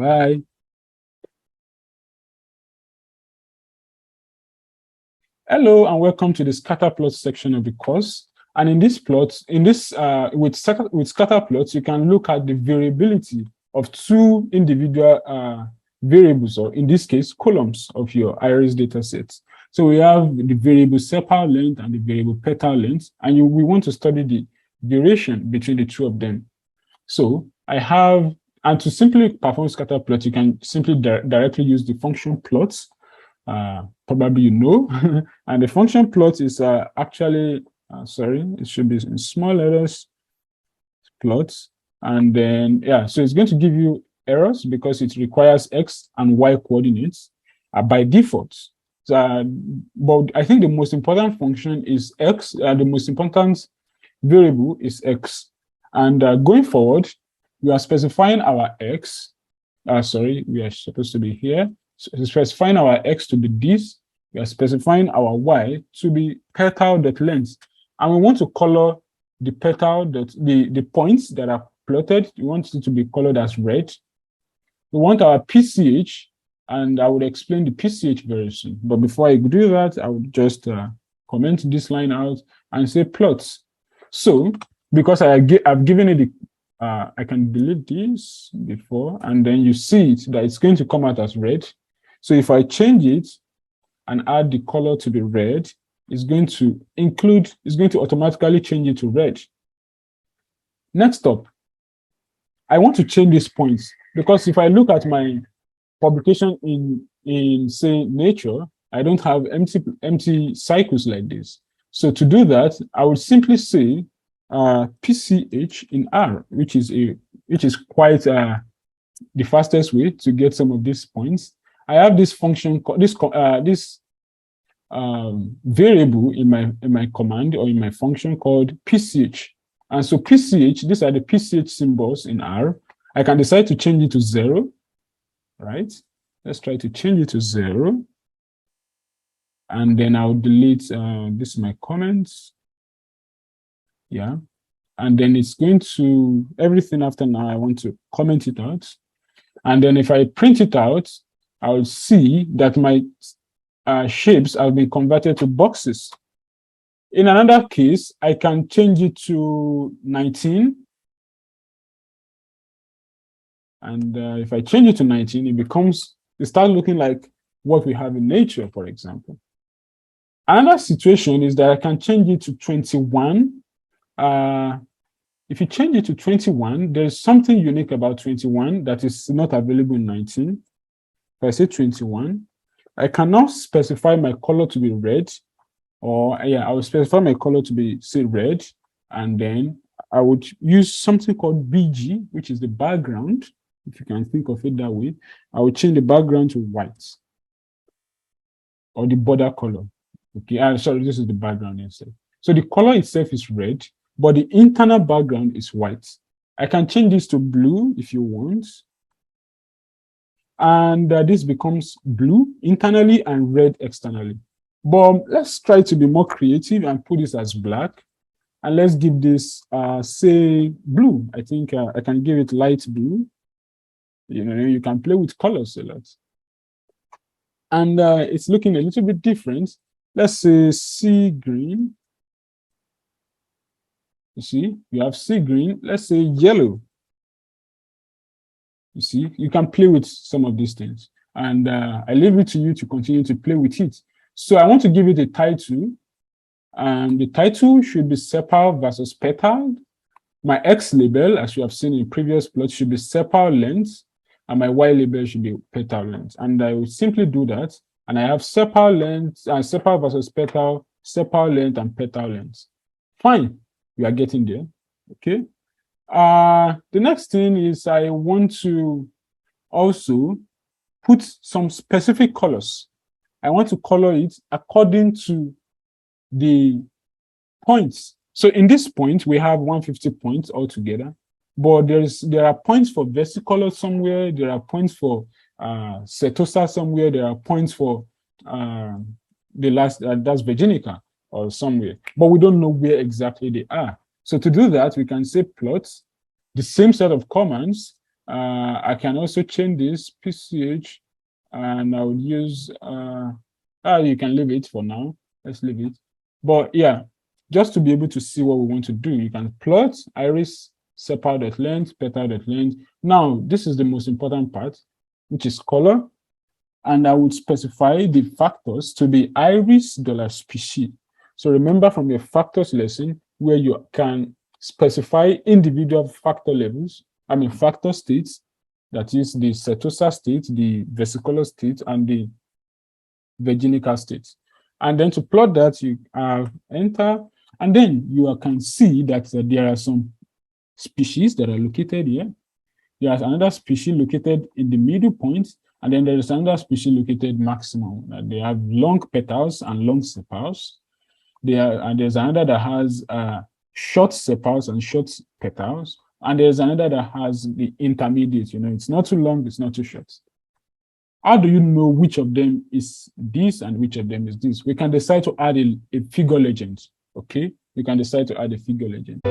Bye. Hello and welcome to the scatter plot section of the course. And in this plot, with scatter plots, you can look at the variability of two individual variables, or in this case, columns of your iris data set. So we have the variable sepal length and the variable petal length, and we want to study the variation between the two of them. So and to simply perform scatter plot, you can simply directly use the function plots. Probably you know, and the function plot is actually, it should be in small letters, plots, and then, so it's going to give you errors because it requires X and Y coordinates by default. So, but I think the most important function is X, the most important variable is X. And going forward, we are specifying our X, we are supposed to be here. So specifying our X to be this, we are specifying our Y to be petal.length. And we want to color the petal, the points that are plotted, we want it to be colored as red. We want our PCH, and I would explain the PCH very soon. But before I do that, I would just comment this line out and say plots. So, because I've given it I can delete this before, and then you see it that it's going to come out as red. So if I change it and add the color to the red, it's going to automatically change it to red. Next up, I want to change these points because if I look at my publication in say Nature, I don't have empty cycles like this. So to do that, I would simply say PCH in R, which is quite the fastest way to get some of these points. I have this function, this variable in my command or in my function called PCH. And so PCH, these are the PCH symbols in R. I can decide to change it to 0, right? Let's try to change it to 0. And then I'll delete this is my comments. Yeah. And then it's going to, everything after now, I want to comment it out. And then if I print it out, I'll see that my shapes have been converted to boxes. In another case, I can change it to 19. And if I change it to 19, it starts looking like what we have in Nature, for example. Another situation is that I can change it to 21. If you change it to 21, there's something unique about 21 that is not available in 19. If I say 21, I cannot specify my color to be red, or I will specify my color to be, say, red, and then I would use something called BG, which is the background, if you can think of it that way. I will change the background to white, or the border color. Okay, sorry, this is the background instead. So the color itself is red, but the internal background is white. I can change this to blue if you want. And this becomes blue internally and red externally. But let's try to be more creative and put this as black. And let's give this, say, blue. I think I can give it light blue. You know, you can play with colors a lot. And it's looking a little bit different. Let's say sea green. You see, you have sea green. Let's say yellow. You see, you can play with some of these things. And I leave it to you to continue to play with it. So I want to give it a title. And the title should be sepal versus petal. My X label, as you have seen in previous plots, should be sepal length. And my Y label should be petal length. And I will simply do that. And I have sepal length, sepal versus petal, sepal length, and petal length. Fine, we are getting there. Okay. The next thing is I want to also put some specific colors. I want to color it according to the points. So in this point, we have 150 points altogether, but there are points for versicolor somewhere, there are points for setosa somewhere, there are points for that's virginica or somewhere, but we don't know where exactly they are. So to do that, we can say plot the same set of commands, I can also change this PCH, and I would use, you can leave it for now. Let's leave it. But yeah, just to be able to see what we want to do, you can plot iris sepal.length, petal.length. Now, this is the most important part, which is color. And I would specify the factors to be iris $species. So remember from your factors lesson where you can specify individual factor levels, factor states, that is the setosa state, the vesicular state, and the virginical state. And then to plot that, you enter, and then you can see that there are some species that are located here. There's another species located in the middle point, and then there is another species located maximum. They have long petals and long sepals. And there's another that has short sepals and short petals. And there's another that has the intermediate, it's not too long, it's not too short. How do you know which of them is this and which of them is this? We can decide to add a figure legend, okay? We can decide to add a figure legend.